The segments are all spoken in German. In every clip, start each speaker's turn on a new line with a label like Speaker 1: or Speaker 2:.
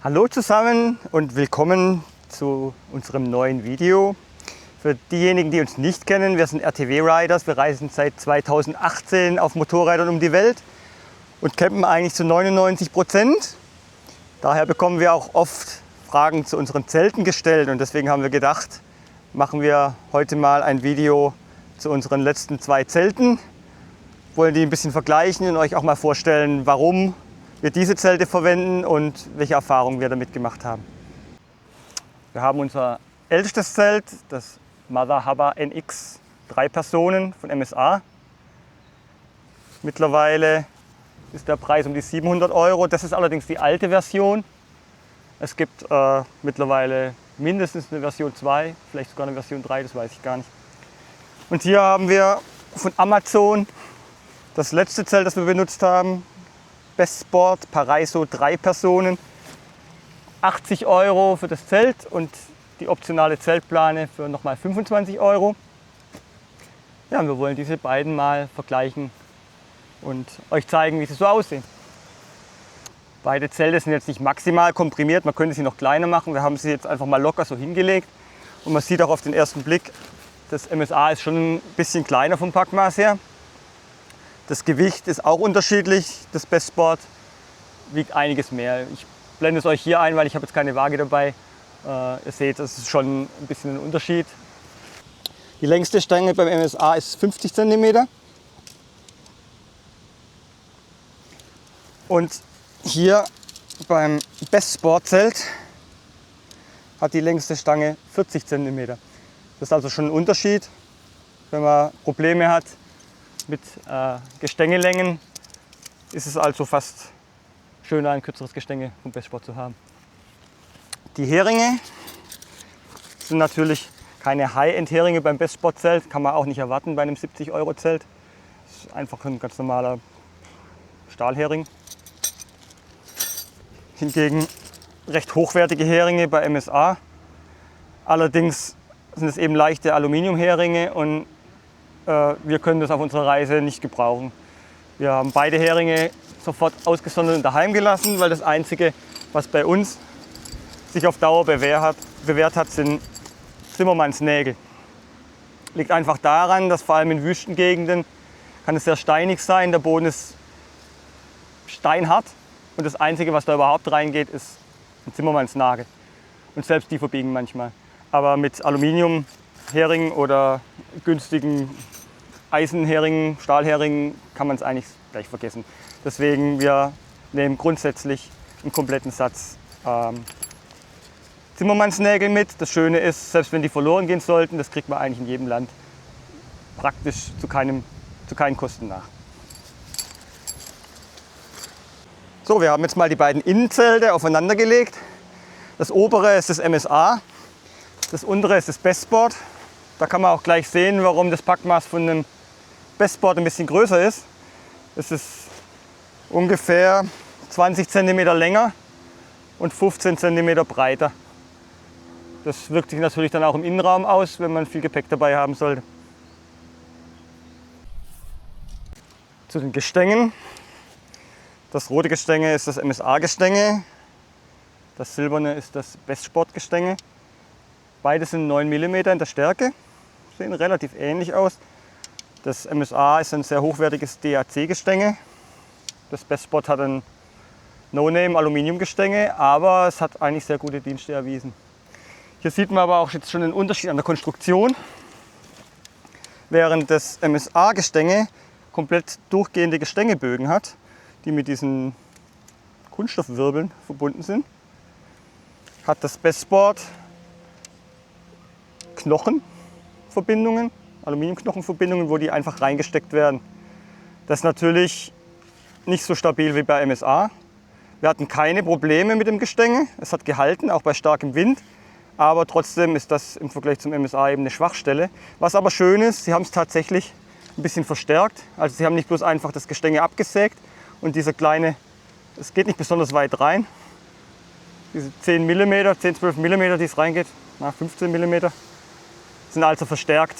Speaker 1: Hallo zusammen und willkommen zu unserem neuen Video. Für diejenigen, die uns nicht kennen, wir sind RTW-Riders. Wir reisen seit 2018 auf Motorrädern um die Welt und campen eigentlich zu 99%. Daher bekommen wir auch oft Fragen zu unseren Zelten gestellt und deswegen haben wir gedacht, machen wir heute mal ein Video zu unseren letzten 2 Zelten. Wollen die ein bisschen vergleichen und euch auch mal vorstellen, warum wir diese Zelte verwenden und welche Erfahrungen wir damit gemacht haben. Wir haben unser ältestes Zelt, das Mother Hubba NX, 3 Personen von MSA. Mittlerweile ist der Preis um die 700 €. Das ist allerdings die alte Version. Es gibt mittlerweile mindestens eine Version 2, vielleicht sogar eine Version 3, das weiß ich gar nicht. Und hier haben wir von Amazon das letzte Zelt, das wir benutzt haben. Bestsport Paraiso 3 Personen, 80 € für das Zelt und die optionale Zeltplane für nochmal 25 €. Ja, und wir wollen diese beiden mal vergleichen und euch zeigen, wie sie so aussehen. Beide Zelte sind jetzt nicht maximal komprimiert, man könnte sie noch kleiner machen. Wir haben sie jetzt einfach mal locker so hingelegt und man sieht auch auf den ersten Blick, das MSA ist schon ein bisschen kleiner vom Packmaß her. Das Gewicht ist auch unterschiedlich. Das Bestsport wiegt einiges mehr. Ich blende es euch hier ein, weil ich habe jetzt keine Waage dabei. Ihr seht, das ist schon ein bisschen ein Unterschied. Die längste Stange beim MSA ist 50 cm. Und hier beim Bestsport-Zelt hat die längste Stange 40 cm. Das ist also schon ein Unterschied, wenn man Probleme hat mit Gestängelängen, ist es also fast schöner, ein kürzeres Gestänge vom Bestsport zu haben. Die Heringe sind natürlich keine High-End-Heringe beim Bestsport-Zelt, kann man auch nicht erwarten bei einem 70 € Zelt. Das ist einfach ein ganz normaler Stahlhering. Hingegen recht hochwertige Heringe bei MSA. Allerdings sind es eben leichte Aluminiumheringe und wir können das auf unserer Reise nicht gebrauchen. Wir haben beide Heringe sofort ausgesondert und daheim gelassen, weil das Einzige, was bei uns sich auf Dauer bewährt hat, sind Zimmermannsnägel. Liegt einfach daran, dass vor allem in Wüstengegenden kann es sehr steinig sein, der Boden ist steinhart und das Einzige, was da überhaupt reingeht, ist ein Zimmermannsnagel. Und selbst die verbiegen manchmal. Aber mit Aluminiumheringen oder günstigen Eisenheringen, Stahlheringen kann man es eigentlich gleich vergessen. Deswegen wir nehmen grundsätzlich einen kompletten Satz Zimmermannsnägel mit. Das Schöne ist, selbst wenn die verloren gehen sollten, das kriegt man eigentlich in jedem Land praktisch zu keinen Kosten nach. So, wir haben jetzt mal die beiden Innenzelte aufeinander gelegt. Das obere ist das MSA, das untere ist das Bestsport. Da kann man auch gleich sehen, warum das Packmaß von einem Bestsport ein bisschen größer ist. Es ist ungefähr 20 cm länger und 15 cm breiter. Das wirkt sich natürlich dann auch im Innenraum aus, wenn man viel Gepäck dabei haben sollte. Zu den Gestängen. Das rote Gestänge ist das MSA-Gestänge. Das silberne ist das Bestsport-Gestänge. Beide sind 9 mm in der Stärke, sehen relativ ähnlich aus. Das MSA ist ein sehr hochwertiges DAC-Gestänge. Das Bestsport hat ein No-Name-Aluminium-Gestänge, aber es hat eigentlich sehr gute Dienste erwiesen. Hier sieht man aber auch jetzt schon den Unterschied an der Konstruktion. Während das MSA-Gestänge komplett durchgehende Gestängebögen hat, die mit diesen Kunststoffwirbeln verbunden sind, hat das Bestsport Knochenverbindungen, Aluminiumknochenverbindungen, wo die einfach reingesteckt werden. Das ist natürlich nicht so stabil wie bei MSA. Wir hatten keine Probleme mit dem Gestänge. Es hat gehalten, auch bei starkem Wind. Aber trotzdem ist das im Vergleich zum MSA eben eine Schwachstelle. Was aber schön ist, sie haben es tatsächlich ein bisschen verstärkt. Also sie haben nicht bloß einfach das Gestänge abgesägt und dieser kleine, es geht nicht besonders weit rein. Diese 10 mm, 10, 12 mm, die es reingeht, 15 mm, sind also verstärkt.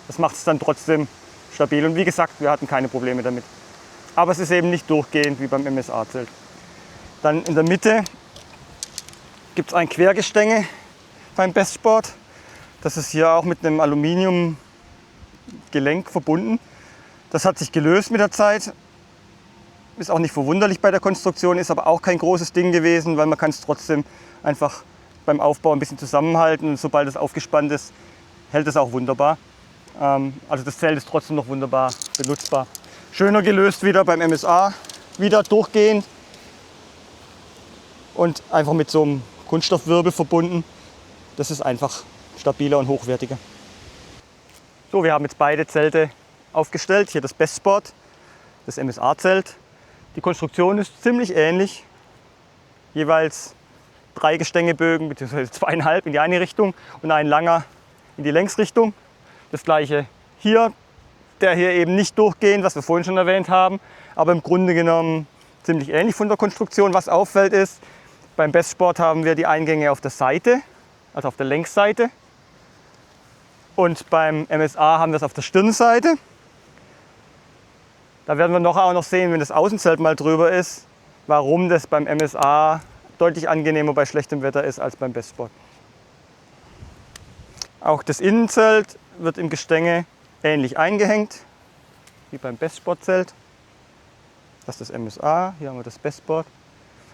Speaker 1: Das macht es dann trotzdem stabil. Und wie gesagt, wir hatten keine Probleme damit. Aber es ist eben nicht durchgehend wie beim MSA-Zelt. Dann in der Mitte gibt es ein Quergestänge beim Bestsport. Das ist hier auch mit einem Aluminiumgelenk verbunden. Das hat sich gelöst mit der Zeit. Ist auch nicht verwunderlich bei der Konstruktion, ist aber auch kein großes Ding gewesen, weil man kann es trotzdem einfach beim Aufbau ein bisschen zusammenhalten. Und sobald es aufgespannt ist, hält es auch wunderbar. Also das Zelt ist trotzdem noch wunderbar benutzbar. Schöner gelöst wieder beim MSA, wieder durchgehend und einfach mit so einem Kunststoffwirbel verbunden. Das ist einfach stabiler und hochwertiger. So, wir haben jetzt beide Zelte aufgestellt. Hier das Bestsport, das MSA-Zelt. Die Konstruktion ist ziemlich ähnlich. Jeweils 3 Gestängebögen bzw. 2,5 in die eine Richtung und ein langer in die Längsrichtung. Das gleiche hier, der hier eben nicht durchgehend, was wir vorhin schon erwähnt haben, aber im Grunde genommen ziemlich ähnlich von der Konstruktion. Was auffällt ist, beim Bestsport haben wir die Eingänge auf der Seite, also auf der Längsseite, und beim MSA haben wir es auf der Stirnseite. Da werden wir auch noch sehen, wenn das Außenzelt mal drüber ist, warum das beim MSA deutlich angenehmer bei schlechtem Wetter ist als beim Bestsport. Auch das Innenzelt wird im Gestänge ähnlich eingehängt wie beim Bestsportzelt. Das ist das MSA, hier haben wir das Bestsport.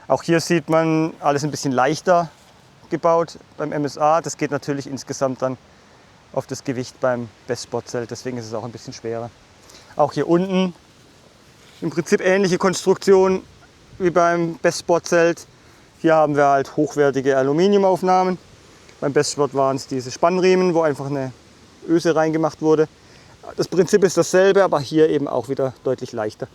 Speaker 1: Auch hier sieht man alles ein bisschen leichter gebaut beim MSA. Das geht natürlich insgesamt dann auf das Gewicht beim Bestsportzelt, deswegen ist es auch ein bisschen schwerer. Auch hier unten im Prinzip ähnliche Konstruktion wie beim Bestsportzelt. Hier haben wir halt hochwertige Aluminiumaufnahmen. Beim Bestsport waren es diese Spannriemen, wo einfach eine Öse reingemacht wurde. Das Prinzip ist dasselbe, aber hier eben auch wieder deutlich leichter.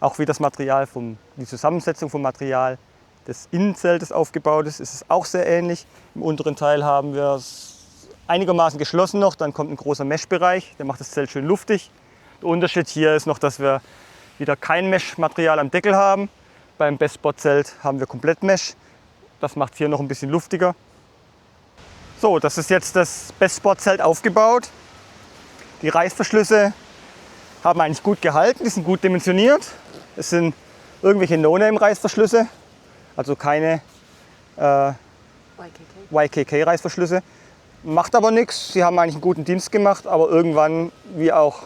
Speaker 1: Auch wie das Material, die Zusammensetzung vom Material des Innenzeltes aufgebaut ist, ist es auch sehr ähnlich. Im unteren Teil haben wir es einigermaßen geschlossen noch, dann kommt ein großer Mesh-Bereich, der macht das Zelt schön luftig. Der Unterschied hier ist noch, dass wir wieder kein Mesh-Material am Deckel haben. Beim Bestsport-Zelt haben wir komplett Mesh. Das macht es hier noch ein bisschen luftiger. So, das ist jetzt das Bestsport-Zelt aufgebaut. Die Reißverschlüsse haben eigentlich gut gehalten, die sind gut dimensioniert. Es sind irgendwelche No-Name-Reißverschlüsse, also keine YKK-Reißverschlüsse. Macht aber nichts, sie haben eigentlich einen guten Dienst gemacht, aber irgendwann, wie auch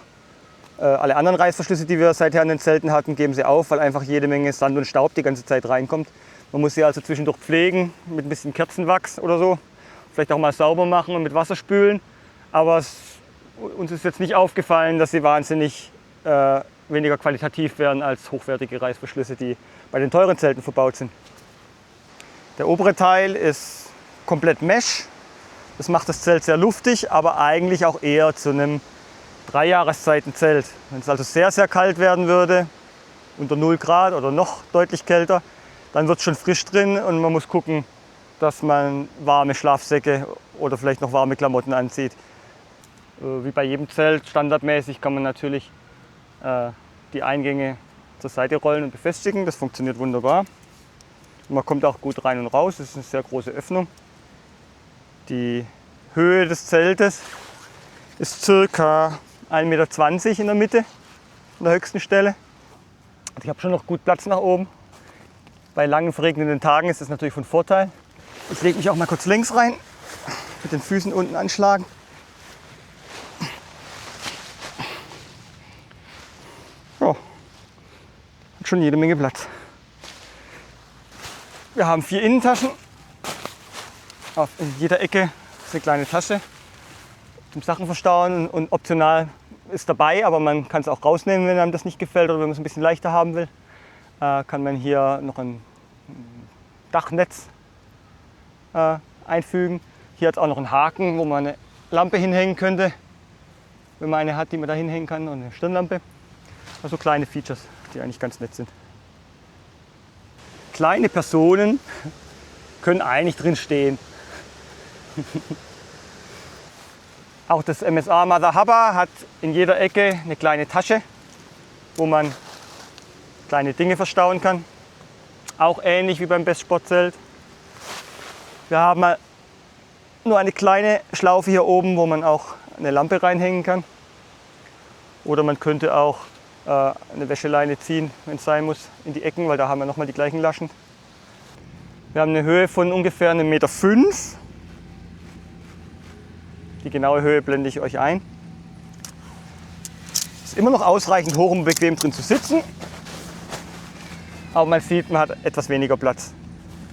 Speaker 1: alle anderen Reißverschlüsse, die wir seither in den Zelten hatten, geben sie auf, weil einfach jede Menge Sand und Staub die ganze Zeit reinkommt. Man muss sie also zwischendurch pflegen mit ein bisschen Kerzenwachs oder so. Vielleicht auch mal sauber machen und mit Wasser spülen. Aber uns ist jetzt nicht aufgefallen, dass sie wahnsinnig weniger qualitativ werden als hochwertige Reißverschlüsse, die bei den teuren Zelten verbaut sind. Der obere Teil ist komplett Mesh. Das macht das Zelt sehr luftig, aber eigentlich auch eher zu einem 3-Jahreszeiten-Zelt. Wenn es also sehr, sehr kalt werden würde, unter 0 Grad oder noch deutlich kälter, dann wird es schon frisch drin und man muss gucken, dass man warme Schlafsäcke oder vielleicht noch warme Klamotten anzieht. Wie bei jedem Zelt, standardmäßig kann man natürlich die Eingänge zur Seite rollen und befestigen. Das funktioniert wunderbar. Und man kommt auch gut rein und raus. Das ist eine sehr große Öffnung. Die Höhe des Zeltes ist ca. 1,20 Meter in der Mitte, an der höchsten Stelle. Also ich habe schon noch gut Platz nach oben. Bei langen verregneten Tagen ist das natürlich von Vorteil. Ich lege mich auch mal kurz längs rein, mit den Füßen unten anschlagen. Ja, hat schon jede Menge Platz. Wir haben 4 Innentaschen. In jeder Ecke ist eine kleine Tasche zum Sachen verstauen und optional ist dabei, aber man kann es auch rausnehmen, wenn einem das nicht gefällt oder wenn man es ein bisschen leichter haben will. Kann man hier noch ein Dachnetz einfügen. Hier hat es auch noch einen Haken, wo man eine Lampe hinhängen könnte, wenn man eine hat, die man da hinhängen kann, und eine Stirnlampe. Also kleine Features, die eigentlich ganz nett sind. Kleine Personen können eigentlich drin stehen. Auch das MSA Mother Hubba hat in jeder Ecke eine kleine Tasche, wo man kleine Dinge verstauen kann. Auch ähnlich wie beim Bestsportzelt. Wir haben nur eine kleine Schlaufe hier oben, wo man auch eine Lampe reinhängen kann. Oder man könnte auch eine Wäscheleine ziehen, wenn es sein muss, in die Ecken, weil da haben wir nochmal die gleichen Laschen. Wir haben eine Höhe von ungefähr 1,5 Meter. Die genaue Höhe blende ich euch ein. Ist immer noch ausreichend hoch, um bequem drin zu sitzen. Aber man sieht, man hat etwas weniger Platz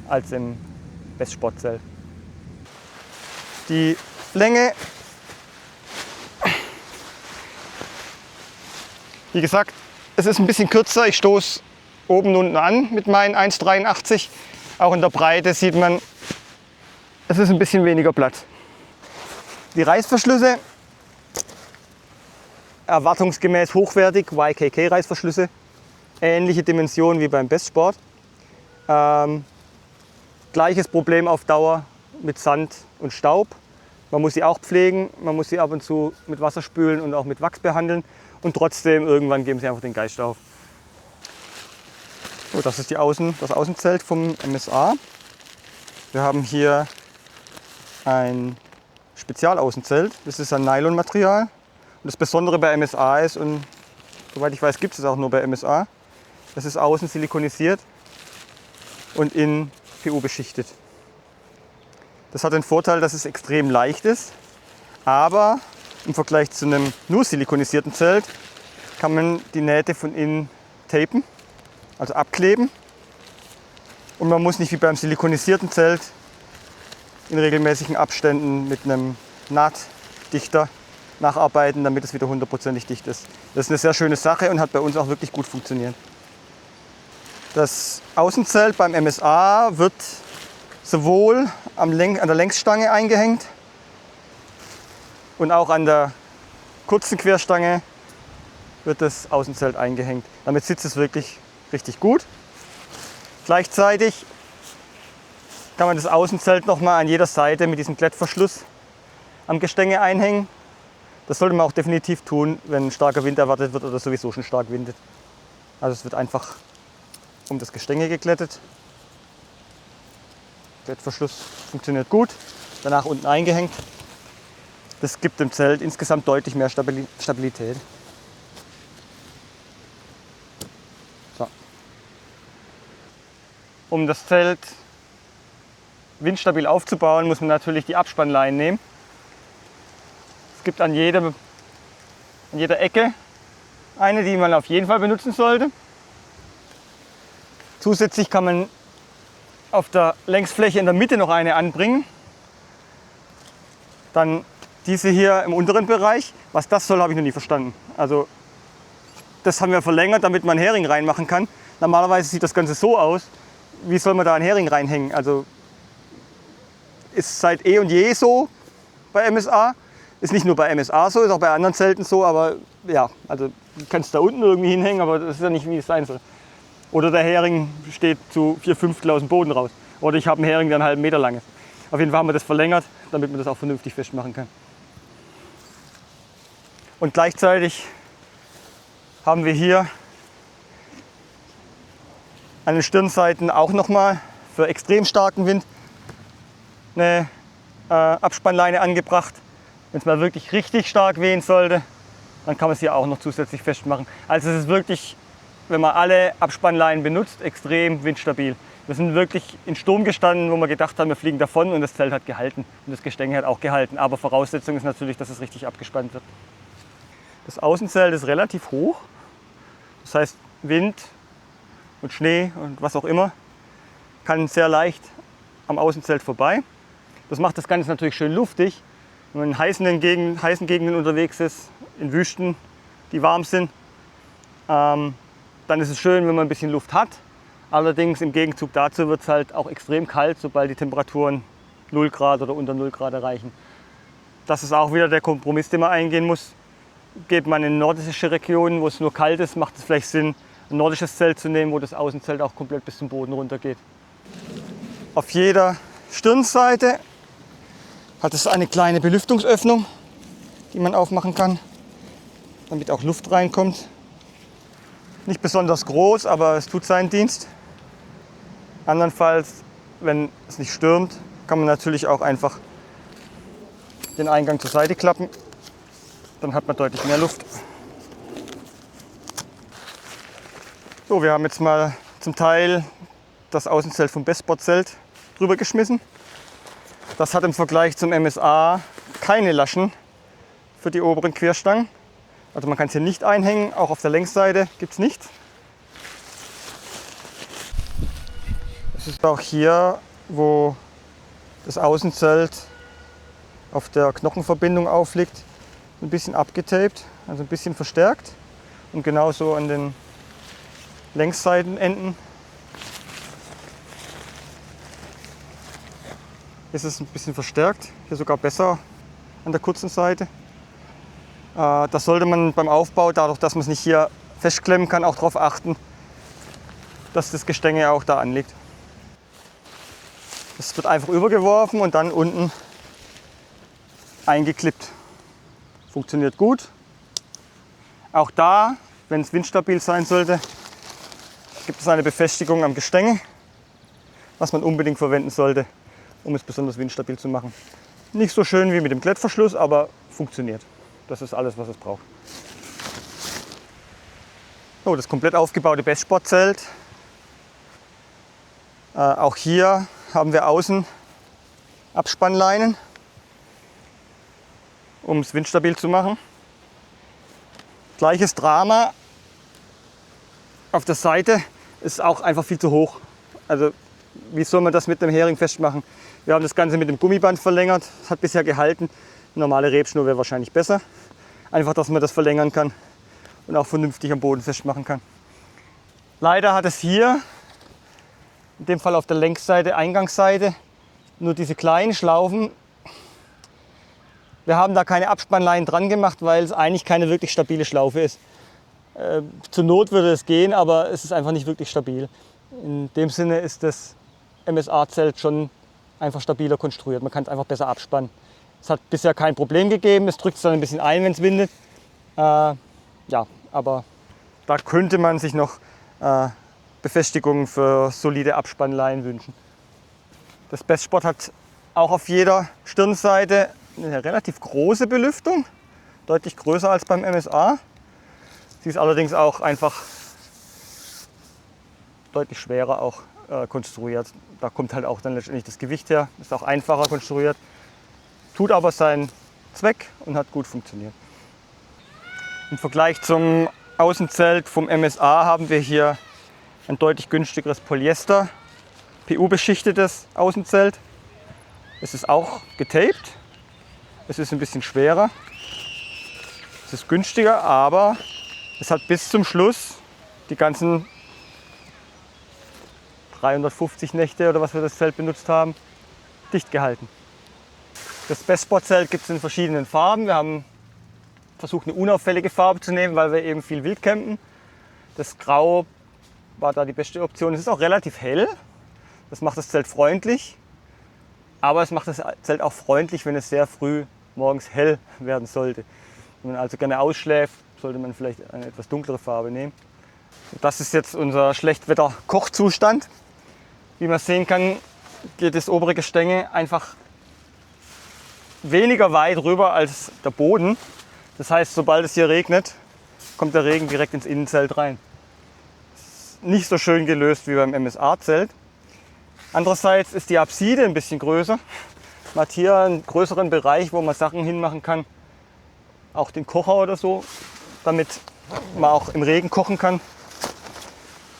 Speaker 1: als im Best-Sportzelt. Die Länge, wie gesagt, es ist ein bisschen kürzer. Ich stoße oben und unten an mit meinen 1,83. Auch in der Breite sieht man, es ist ein bisschen weniger Platz. Die Reißverschlüsse, erwartungsgemäß hochwertig, YKK-Reißverschlüsse. Ähnliche Dimensionen wie beim Bestsport. Gleiches Problem auf Dauer mit Sand und Staub. Man muss sie auch pflegen, man muss sie ab und zu mit Wasser spülen und auch mit Wachs behandeln. Und trotzdem, irgendwann geben sie einfach den Geist auf. So, das ist das Außenzelt vom MSA. Wir haben hier ein Spezialaußenzelt. Das ist ein Nylonmaterial. Und das Besondere bei MSA ist, und soweit ich weiß, gibt es auch nur bei MSA, das ist außen silikonisiert und innen PU beschichtet. Das hat den Vorteil, dass es extrem leicht ist, aber im Vergleich zu einem nur silikonisierten Zelt kann man die Nähte von innen tapen, also abkleben. Und man muss nicht wie beim silikonisierten Zelt in regelmäßigen Abständen mit einem Nahtdichter nacharbeiten, damit es wieder hundertprozentig dicht ist. Das ist eine sehr schöne Sache und hat bei uns auch wirklich gut funktioniert. Das Außenzelt beim MSA wird sowohl an der Längsstange eingehängt und auch an der kurzen Querstange wird das Außenzelt eingehängt. Damit sitzt es wirklich richtig gut. Gleichzeitig kann man das Außenzelt nochmal an jeder Seite mit diesem Klettverschluss am Gestänge einhängen. Das sollte man auch definitiv tun, wenn starker Wind erwartet wird oder sowieso schon stark windet. Also es wird einfach um das Gestänge geklettet. Der Klettverschluss funktioniert gut, danach unten eingehängt. Das gibt dem Zelt insgesamt deutlich mehr Stabilität. So. Um das Zelt windstabil aufzubauen, muss man natürlich die Abspannleinen nehmen. Es gibt an jeder Ecke eine, die man auf jeden Fall benutzen sollte. Zusätzlich kann man auf der Längsfläche in der Mitte noch eine anbringen. Dann diese hier im unteren Bereich. Was das soll, habe ich noch nie verstanden. Also das haben wir verlängert, damit man einen Hering reinmachen kann. Normalerweise sieht das Ganze so aus. Wie soll man da einen Hering reinhängen? Also ist seit eh und je so bei MSA. Ist nicht nur bei MSA so, ist auch bei anderen Zelten so. Aber ja, also du kannst da unten irgendwie hinhängen, aber das ist ja nicht, wie es sein soll. Oder der Hering steht zu 4/5 aus dem Boden raus. Oder ich habe einen Hering, der einen halben Meter lang ist. Auf jeden Fall haben wir das verlängert, damit man das auch vernünftig festmachen kann. Und gleichzeitig haben wir hier an den Stirnseiten auch nochmal für extrem starken Wind eine Abspannleine angebracht. Wenn es mal wirklich richtig stark wehen sollte, dann kann man es hier auch noch zusätzlich festmachen. Also es ist wirklich, wenn man alle Abspannleinen benutzt, extrem windstabil. Wir sind wirklich in Sturm gestanden, wo wir gedacht haben, wir fliegen davon, und das Zelt hat gehalten und das Gestänge hat auch gehalten. Aber Voraussetzung ist natürlich, dass es richtig abgespannt wird. Das Außenzelt ist relativ hoch. Das heißt, Wind und Schnee und was auch immer kann sehr leicht am Außenzelt vorbei. Das macht das Ganze natürlich schön luftig. Wenn man in heißen Gegenden unterwegs ist, in Wüsten, die warm sind, dann ist es schön, wenn man ein bisschen Luft hat. Allerdings im Gegenzug dazu wird es halt auch extrem kalt, sobald die Temperaturen 0 Grad oder unter 0 Grad erreichen. Das ist auch wieder der Kompromiss, den man eingehen muss. Geht man in nordische Regionen, wo es nur kalt ist, macht es vielleicht Sinn, ein nordisches Zelt zu nehmen, wo das Außenzelt auch komplett bis zum Boden runter geht. Auf jeder Stirnseite hat es eine kleine Belüftungsöffnung, die man aufmachen kann, damit auch Luft reinkommt. Nicht besonders groß, aber es tut seinen Dienst. Andernfalls, wenn es nicht stürmt, kann man natürlich auch einfach den Eingang zur Seite klappen. Dann hat man deutlich mehr Luft. So, wir haben jetzt mal zum Teil das Außenzelt vom Bestspot-Zelt drüber geschmissen. Das hat im Vergleich zum MSA keine Laschen für die oberen Querstangen. Also man kann es hier nicht einhängen, auch auf der Längsseite gibt es nichts. Es ist auch hier, wo das Außenzelt auf der Knochenverbindung aufliegt, ein bisschen abgetaped, also ein bisschen verstärkt. Und genauso an den Längsseitenenden ist es ein bisschen verstärkt, hier sogar besser an der kurzen Seite. Das sollte man beim Aufbau, dadurch, dass man es nicht hier festklemmen kann, auch darauf achten, dass das Gestänge auch da anliegt. Es wird einfach übergeworfen und dann unten eingeklippt. Funktioniert gut. Auch da, wenn es windstabil sein sollte, gibt es eine Befestigung am Gestänge, was man unbedingt verwenden sollte, um es besonders windstabil zu machen. Nicht so schön wie mit dem Klettverschluss, aber funktioniert. Das ist alles, was es braucht. So, das komplett aufgebaute Bestspot-Zelt. Auch hier haben wir außen Abspannleinen, um es windstabil zu machen. Gleiches Drama. Auf der Seite ist auch einfach viel zu hoch. Also wie soll man das mit dem Hering festmachen? Wir haben das Ganze mit dem Gummiband verlängert. Das hat bisher gehalten. Eine normale Rebschnur wäre wahrscheinlich besser. Einfach, dass man das verlängern kann und auch vernünftig am Boden festmachen kann. Leider hat es hier, in dem Fall auf der Längsseite, Eingangsseite, nur diese kleinen Schlaufen. Wir haben da keine Abspannleinen dran gemacht, weil es eigentlich keine wirklich stabile Schlaufe ist. Zur Not würde es gehen, aber es ist einfach nicht wirklich stabil. In dem Sinne ist das MSA-Zelt schon einfach stabiler konstruiert. Man kann es einfach besser abspannen. Es hat bisher kein Problem gegeben. Es drückt es dann ein bisschen ein, wenn es windet. Ja, aber da könnte man sich noch Befestigungen für solide Abspannleinen wünschen. Das Bestspot hat auch auf jeder Stirnseite eine relativ große Belüftung, deutlich größer als beim MSA. Sie ist allerdings auch einfach deutlich schwerer auch konstruiert. Da kommt halt auch dann letztendlich das Gewicht her, ist auch einfacher konstruiert, tut aber seinen Zweck und hat gut funktioniert. Im Vergleich zum Außenzelt vom MSA haben wir hier ein deutlich günstigeres Polyester, PU-beschichtetes Außenzelt. Es ist auch getaped, es ist ein bisschen schwerer, es ist günstiger, aber es hat bis zum Schluss die ganzen 350 Nächte oder was wir das Zelt benutzt haben, dicht gehalten. Das Bestspot-Zelt gibt es in verschiedenen Farben. Wir haben versucht, eine unauffällige Farbe zu nehmen, weil wir eben viel wild campen. Das Grau war da die beste Option. Es ist auch relativ hell. Das macht das Zelt freundlich. Aber es macht das Zelt auch freundlich, wenn es sehr früh morgens hell werden sollte. Wenn man also gerne ausschläft, sollte man vielleicht eine etwas dunklere Farbe nehmen. Das ist jetzt unser Schlechtwetter-Kochzustand. Wie man sehen kann, geht das obere Gestänge einfach weniger weit rüber als der Boden. Das heißt, sobald es hier regnet, kommt der Regen direkt ins Innenzelt rein. Ist nicht so schön gelöst wie beim MSA-Zelt. Andererseits ist die Apside ein bisschen größer. Man hat hier einen größeren Bereich, wo man Sachen hinmachen kann, auch den Kocher oder so, damit man auch im Regen kochen kann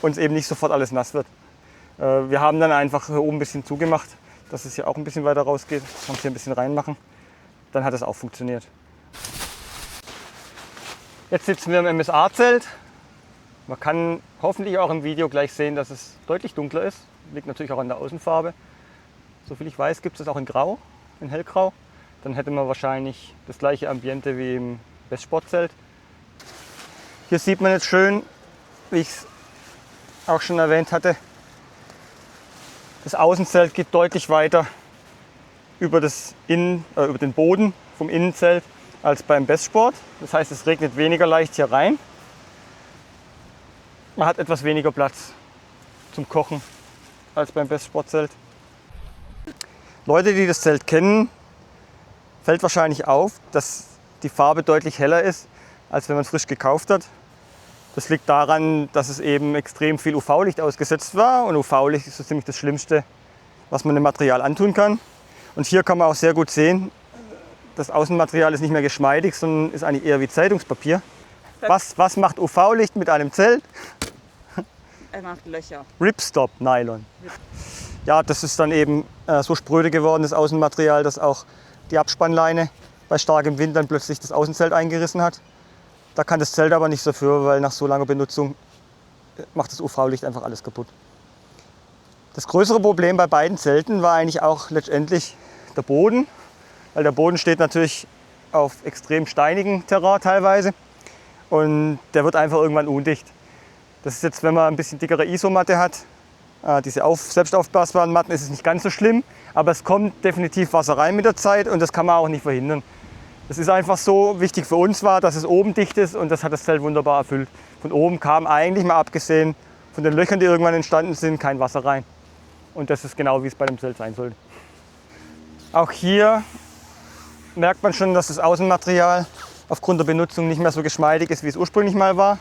Speaker 1: und es eben nicht sofort alles nass wird. Wir haben dann einfach hier oben ein bisschen zugemacht, dass es hier auch ein bisschen weiter rausgeht. Kann man hier ein bisschen reinmachen. Dann hat es auch funktioniert. Jetzt sitzen wir im MSA-Zelt. Man kann hoffentlich auch im Video gleich sehen, dass es deutlich dunkler ist. Liegt natürlich auch an der Außenfarbe. Soviel ich weiß, gibt es auch in Grau, in Hellgrau. Dann hätte man wahrscheinlich das gleiche Ambiente wie im Bestspot-Zelt. Hier sieht man jetzt schön, wie ich es auch schon erwähnt hatte, das Außenzelt geht deutlich weiter über den Boden vom Innenzelt als beim Bestspot. Das heißt, es regnet weniger leicht hier rein. Man hat etwas weniger Platz zum Kochen als beim Bestspot-Zelt. Leute, die das Zelt kennen, fällt wahrscheinlich auf, dass die Farbe deutlich heller ist, als wenn man es frisch gekauft hat. Das liegt daran, dass es eben extrem viel UV-Licht ausgesetzt war. Und UV-Licht ist so ziemlich das Schlimmste, was man dem Material antun kann. Und hier kann man auch sehr gut sehen, das Außenmaterial ist nicht mehr geschmeidig, sondern ist eigentlich eher wie Zeitungspapier. Was macht UV-Licht mit einem Zelt?
Speaker 2: Er macht Löcher.
Speaker 1: Ripstop Nylon. Ja, das ist dann eben so spröde geworden, das Außenmaterial, dass auch die Abspannleine bei starkem Wind dann plötzlich das Außenzelt eingerissen hat. Da kann das Zelt aber nichts dafür, weil nach so langer Benutzung macht das UV-Licht einfach alles kaputt. Das größere Problem bei beiden Zelten war eigentlich auch letztendlich der Boden, weil der Boden steht natürlich auf extrem steinigem Terrain teilweise und der wird einfach irgendwann undicht. Das ist jetzt, wenn man ein bisschen dickere Isomatte hat, diese selbst aufblasbaren Matten, ist es nicht ganz so schlimm, aber es kommt definitiv Wasser rein mit der Zeit und das kann man auch nicht verhindern. Das ist einfach so, wichtig für uns war, dass es oben dicht ist und das hat das Zelt wunderbar erfüllt. Von oben kam eigentlich, mal abgesehen von den Löchern, die irgendwann entstanden sind, kein Wasser rein. Und das ist genau, wie es bei dem Zelt sein sollte. Auch hier merkt man schon, dass das Außenmaterial aufgrund der Benutzung nicht mehr so geschmeidig ist, wie es ursprünglich mal war.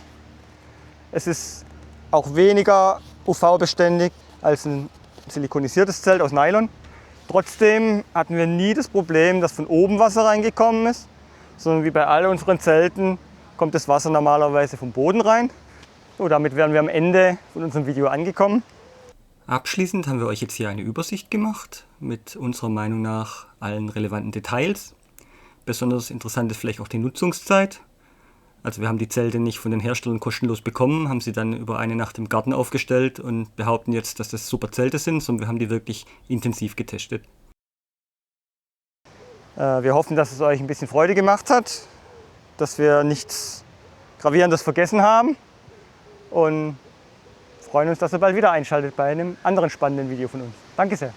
Speaker 1: Es ist auch weniger UV-beständig als ein silikonisiertes Zelt aus Nylon. Trotzdem hatten wir nie das Problem, dass von oben Wasser reingekommen ist, sondern wie bei all unseren Zelten kommt das Wasser normalerweise vom Boden rein. So, damit wären wir am Ende von unserem Video angekommen. Abschließend haben wir euch jetzt hier eine Übersicht gemacht mit unserer Meinung nach allen relevanten Details. Besonders interessant ist vielleicht auch die Nutzungszeit. Also wir haben die Zelte nicht von den Herstellern kostenlos bekommen, haben sie dann über eine Nacht im Garten aufgestellt und behaupten jetzt, dass das super Zelte sind, sondern wir haben die wirklich intensiv getestet. Wir hoffen, dass es euch ein bisschen Freude gemacht hat, dass wir nichts Gravierendes vergessen haben und freuen uns, dass ihr bald wieder einschaltet bei einem anderen spannenden Video von uns. Danke sehr.